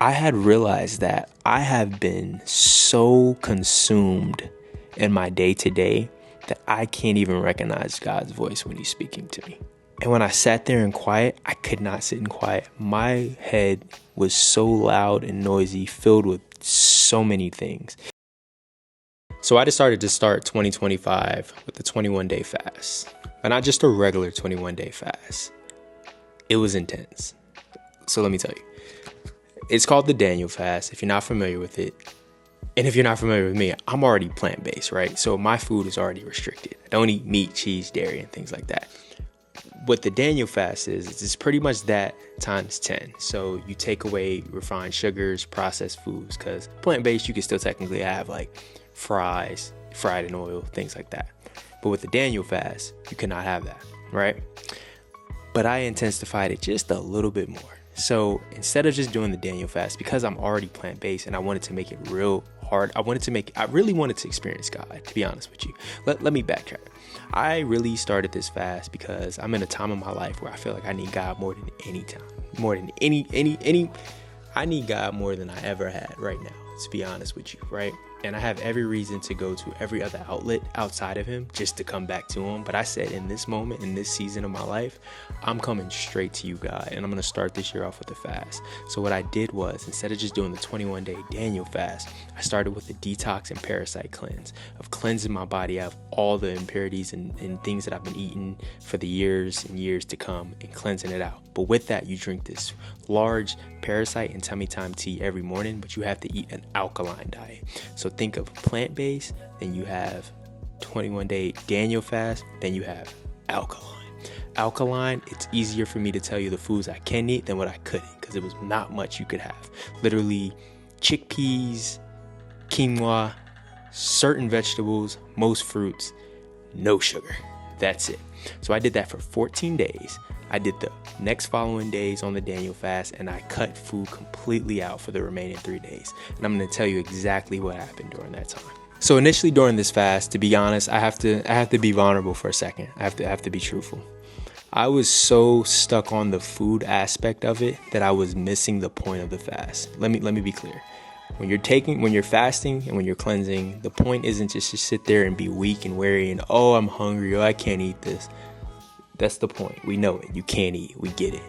I had realized that I have been so consumed in my day-to-day that I can't even recognize God's voice when he's speaking to me. And when I sat there in quiet, I could not sit in quiet. My head was so loud and noisy, filled with so many things. So I decided to start 2025 with a 21-day fast. And not just a regular 21-day fast. It was intense. So let me tell you. It's called the Daniel fast, if you're not familiar with it. And if you're not familiar with me, I'm already plant-based, right? So my food is already restricted. I don't eat meat, cheese, dairy, and things like that. What the Daniel fast is, it's pretty much that times 10. So you take away refined sugars, processed foods, because plant-based, you can still technically have like fries, fried in oil, things like that. But with the Daniel fast, you cannot have that, right? But I intensified it just a little bit more. So instead of just doing the Daniel fast, because I'm already plant-based and I wanted to make it real hard, I really wanted to experience God, to be honest with you. Let me backtrack. I really started this fast because I'm in a time of my life where I feel like I need God more than any time, more than I need God more than I ever had right now, to be honest with you, right? And I have every reason to go to every other outlet outside of him just to come back to him. But I said in this moment, in this season of my life, I'm coming straight to you, God. And I'm going to start this year off with a fast. So what I did was, instead of just doing the 21-day Daniel fast, I started with the detox and parasite cleanse of cleansing my body out of all the impurities and things that I've been eating for the years and years to come and cleansing it out. But with that, you drink this large parasite and tummy time tea every morning, but you have to eat an alkaline diet. So think of plant-based, then you have 21-day Daniel fast, then you have alkaline. Alkaline, it's easier for me to tell you the foods I can eat than what I couldn't, because it was not much you could have. Literally chickpeas, quinoa, certain vegetables, most fruits, no sugar. That's it. So I did that for 14 days. I did the next following days on the Daniel fast, and I cut food completely out for the remaining 3 days. And I'm going to tell you exactly what happened during that time. So initially during this fast, to be honest, I have to be vulnerable for a second. I have to be truthful. I was so stuck on the food aspect of it that I was missing the point of the fast. Let me be clear. When you're fasting and when you're cleansing, the point isn't just to sit there and be weak and weary and, oh, I'm hungry, oh, I can't eat this. That's the point. We know it. You can't eat. We get it.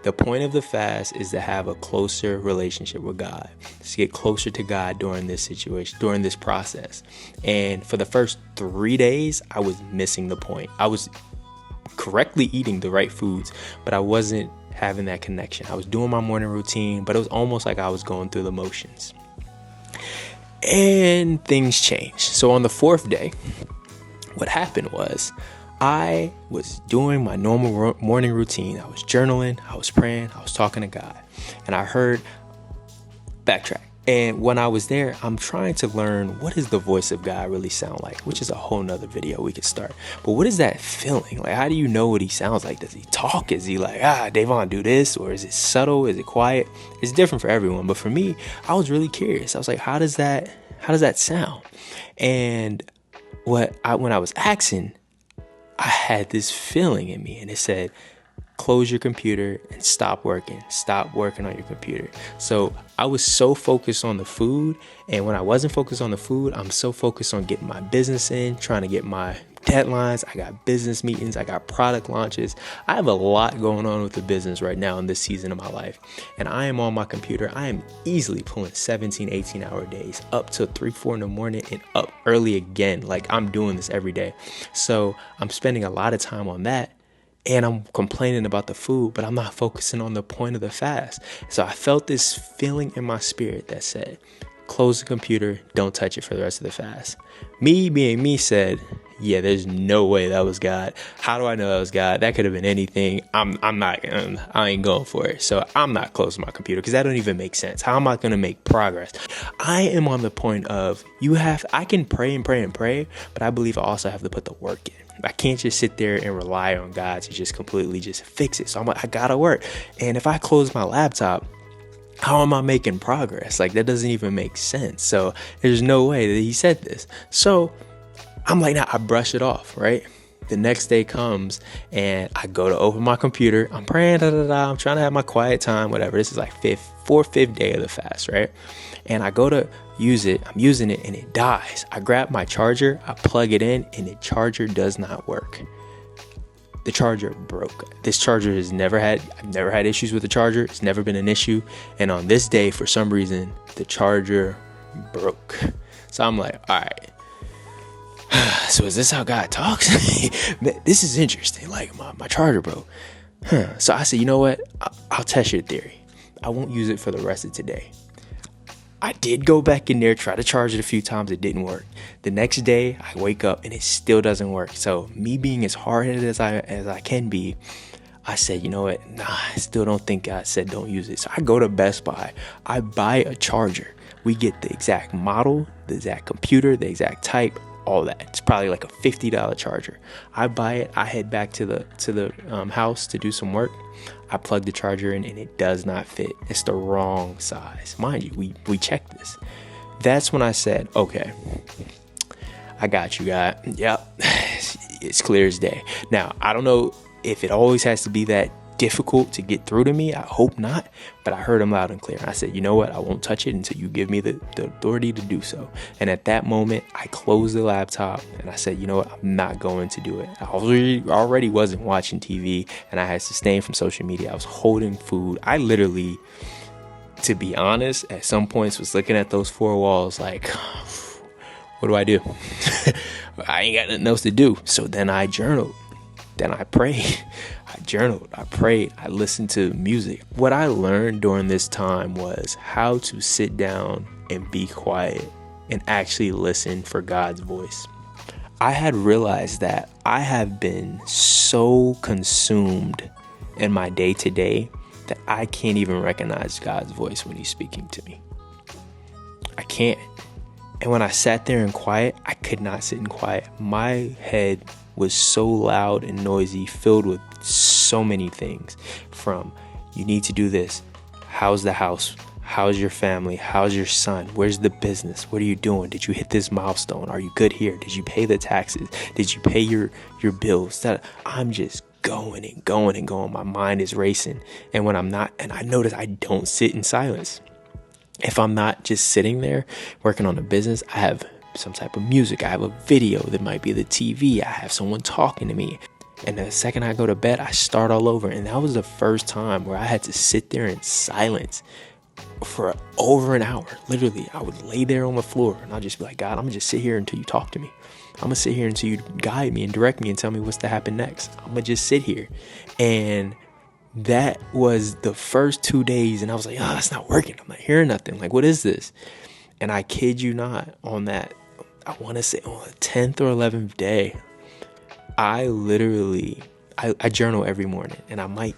The point of the fast is to have a closer relationship with God, to get closer to God during this situation, during this process. And for the first 3 days, I was missing the point. I was correctly eating the right foods, but I wasn't having that connection. I was doing my morning routine, but it was almost like I was going through the motions. And things changed. So on the 4th day, what happened was, I was doing my normal morning routine. I was journaling, I was praying, I was talking to God. And I heard, backtrack. And when I was there, I'm trying to learn, what does the voice of God really sound like? Which is a whole nother video we could start. But what is that feeling? Like, how do you know what he sounds like? Does he talk? Is he like, Davon, do this? Or is it subtle? Is it quiet? It's different for everyone. But for me, I was really curious. I was like, how does that sound? And when I was asking, I had this feeling in me, and it said, close your computer and stop working on your computer. So I was so focused on the food, and when I wasn't focused on the food, I'm so focused on getting my business in, trying to get my deadlines. I got business meetings, I got product launches. I have a lot going on with the business right now in this season of my life, and I am on my computer. I am easily pulling 17-18 hour days, up to 3-4 in the morning and up early again. Like, I'm doing this every day. So I'm spending a lot of time on that, and I'm complaining about the food, but I'm not focusing on the point of the fast. So I felt this feeling in my spirit that said, close the computer, don't touch it for the rest of the fast. Me being me said, yeah, there's no way that was God. How do I know that was God? That could have been anything. I ain't going for it. So I'm not closing my computer, because that don't even make sense. How am I going to make progress? I am on the point of, I can pray and pray and pray, but I believe I also have to put the work in. I can't just sit there and rely on God to just completely just fix it. So I'm like, I gotta work. And if I close my laptop, how am I making progress? Like, that doesn't even make sense. So there's no way that he said this. So I'm like, nah, I brush it off, right? The next day comes and I go to open my computer. I'm praying, I'm trying to have my quiet time, whatever. This is like fourth, fifth day of the fast, right? And I go to use it. I'm using it and it dies. I grab my charger, I plug it in, and the charger does not work. The charger broke. This charger I've never had issues with the charger. It's never been an issue. And on this day, for some reason, the charger broke. So I'm like, all right. So is this how God talks? This is interesting. Like my charger broke. So I said, you know what? I'll test your theory. I won't use it for the rest of today. I did go back in there, try to charge it a few times. It didn't work. The next day I wake up and it still doesn't work. So me being as hard-headed as I can be, I said, you know what? Nah, I still don't think God said don't use it. So I go to Best Buy. I buy a charger. We get the exact model, the exact computer, the exact type, all that. It's probably like a $50 charger. I buy it. I head back to the house to do some work. I plug the charger in and it does not fit. It's the wrong size. Mind you, we checked this. That's when I said, okay, I got you, God. Yep, it's clear as day. Now, I don't know if it always has to be that difficult to get through to me. I hope not, but I heard him loud and clear. I said, you know what? I won't touch it until you give me the authority to do so. And at that moment, I closed the laptop and I said, you know what? I'm not going to do it. I already wasn't watching TV and I had sustained from social media. I was holding food. I literally, to be honest, at some points was looking at those four walls like, what do I do? I ain't got nothing else to do. So then I journaled. Then I prayed. I journaled. I prayed. I listened to music. What I learned during this time was how to sit down and be quiet and actually listen for God's voice. I had realized that I have been so consumed in my day-to-day that I can't even recognize God's voice when he's speaking to me. I can't. And when I sat there in quiet, I could not sit in quiet. My head was so loud and noisy, filled with so many things. From, you need to do this. How's the house? How's your family? How's your son? Where's the business? What are you doing? Did you hit this milestone? Are you good here? Did you pay the taxes? Did you pay your bills? I'm just going and going and going. My mind is racing. And when I'm not, and I notice I don't sit in silence. If I'm not just sitting there working on a business, I have some type of music. I have a video that might be the TV. I have someone talking to me. And the second I go to bed, I start all over. And that was the first time where I had to sit there in silence for over an hour. Literally, I would lay there on the floor and I'll just be like, God, I'm gonna just sit here until you talk to me. I'm gonna sit here until you guide me and direct me and tell me what's to happen next. I'm gonna just sit here. And that was the first 2 days. And I was like, oh, that's not working. I'm not hearing nothing. Like, what is this? And I kid you not, on that, I want to say on the 10th or 11th day, I literally, I journal every morning, and I might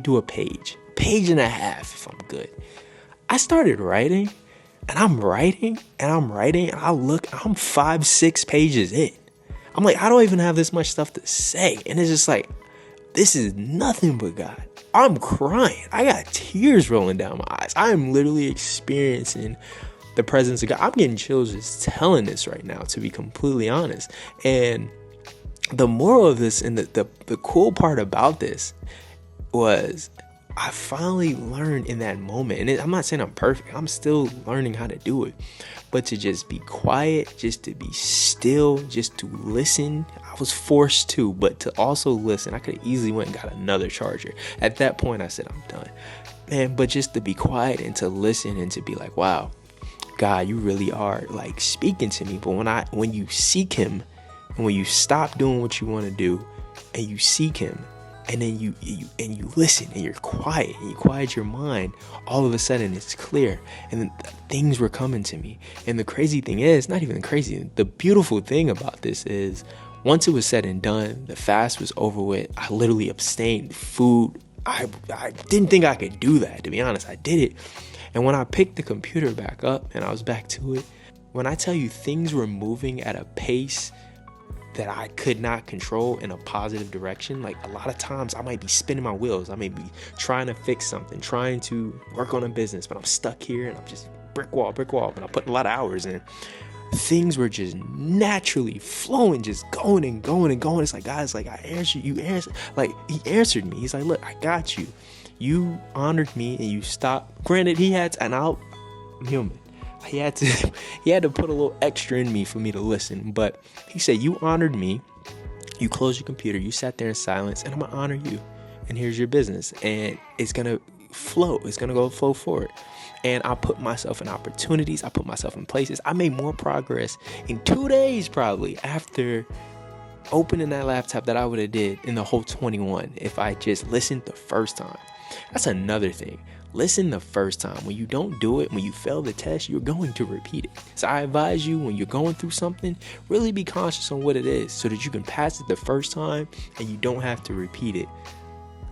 do a page and a half if I'm good. I started writing, and I'm writing, and I look, I'm 5-6 pages in. I'm like, I don't even have this much stuff to say. And it's just like, this is nothing but God. I'm crying. I got tears rolling down my eyes. I'm literally experiencing the presence of God. I'm getting chills just telling this right now, to be completely honest. And the moral of this, and the cool part about this, was I finally learned in that moment. And I'm not saying I'm perfect. I'm still learning how to do it. But to just be quiet, just to be still, just to listen. I was forced to, but to also listen. I could have easily went and got another charger. At that point, I said, I'm done. Man, but just to be quiet and to listen and to be like, wow, God, you really are like speaking to me. But when you seek him, and when you stop doing what you want to do and you seek him, and then you listen and you're quiet and you quiet your mind, all of a sudden it's clear. And then things were coming to me. And the crazy thing is, not even crazy, the beautiful thing about this is, once it was said and done, the fast was over with. I literally abstained food. I didn't think I could do that, to be honest. I did it. And when I picked the computer back up and I was back to it, when I tell you things were moving at a pace that I could not control in a positive direction. Like, a lot of times I might be spinning my wheels. I may be trying to fix something, trying to work on a business, but I'm stuck here and I'm just brick wall, and I'm putting a lot of hours in. things were just naturally flowing, just going and going and going. It's like, God, it's like, I answered you. Like, he answered me. He's like, look, I got you. You honored me and you stopped. Granted, he had to, and I'm human. He had to put a little extra in me for me to listen. But he said, you honored me. You closed your computer. You sat there in silence, and I'm going to honor you. And here's your business. And it's going to flow. It's going to flow forward. And I put myself in opportunities. I put myself in places. I made more progress in 2 days probably after opening that laptop that I would have did in the whole 21 if I just listened the first time. That's another thing. Listen the first time. When you don't do it, when you fail the test, you're going to repeat it. So I advise you, when you're going through something, really be conscious on what it is so that you can pass it the first time and you don't have to repeat it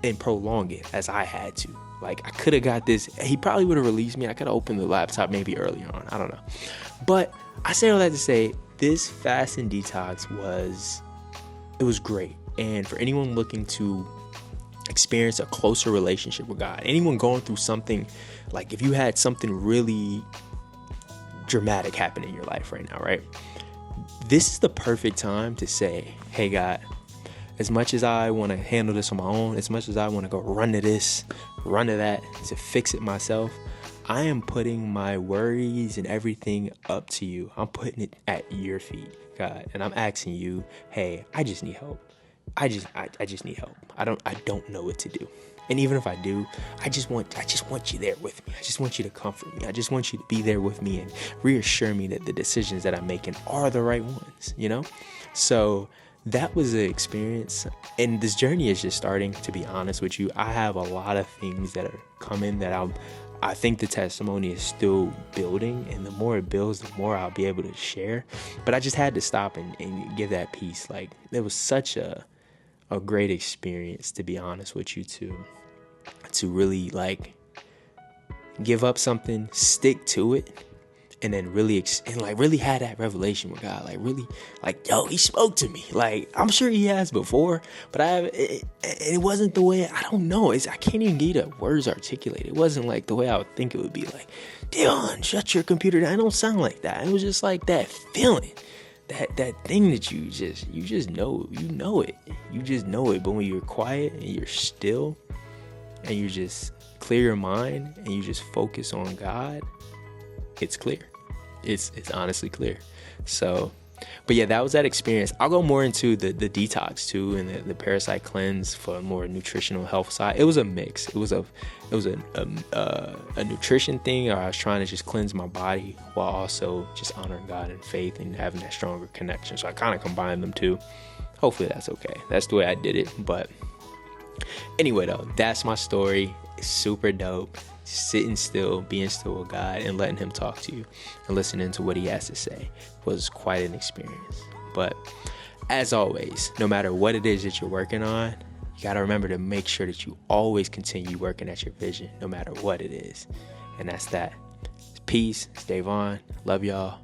and prolong it as I had to. Like, I could have got this. He probably would have released me. I could have opened the laptop maybe earlier on. I don't know. But I say all that to say this fast and detox was great. And for anyone looking to experience a closer relationship with God, anyone going through something, like if you had something really dramatic happen in your life right now, right? This is the perfect time to say, hey, God, as much as I want to handle this on my own, as much as I want to go run to this, run to that, to fix it myself, I am putting my worries and everything up to you. I'm putting it at your feet, God. And I'm asking you, hey, I just need help. I just need help. I don't know what to do. And even if I do, I just want you there with me. I just want you to comfort me. I just want you to be there with me and reassure me that the decisions that I'm making are the right ones, you know? So that was the experience. And this journey is just starting, to be honest with you. I have a lot of things that are coming that I think the testimony is still building, and the more it builds, the more I'll be able to share. But I just had to stop and give that piece. Like, it was such a great experience, to be honest with you, to really like give up something, stick to it, and then really had that revelation with God. Like, really, like, yo, he spoke to me. Like, I'm sure he has before, but it wasn't the way, I don't know. I can't even get the words articulated. It wasn't like the way I would think it would be. Like, Dion, shut your computer down. It don't sound like that. It was just like that feeling, that thing that you just know, it. You just know it. But when you're quiet and you're still and you just clear your mind and you just focus on God, it's clear. It's honestly clear. So, but yeah, that was that experience. I'll go more into the detox too, and the parasite cleanse for a more nutritional health side. It was a mix. It was a nutrition thing, or I was trying to just cleanse my body while also just honoring God in faith and having that stronger connection. So I kind of combined them two. Hopefully that's okay. That's the way I did it. But anyway, though, that's my story. It's super dope. Sitting still, being still with God, and letting him talk to you and listening to what he has to say was quite an experience. But as always, no matter what it is that you're working on, you got to remember to make sure that you always continue working at your vision, no matter what it is. And that's that. Peace. Stay on. Love y'all.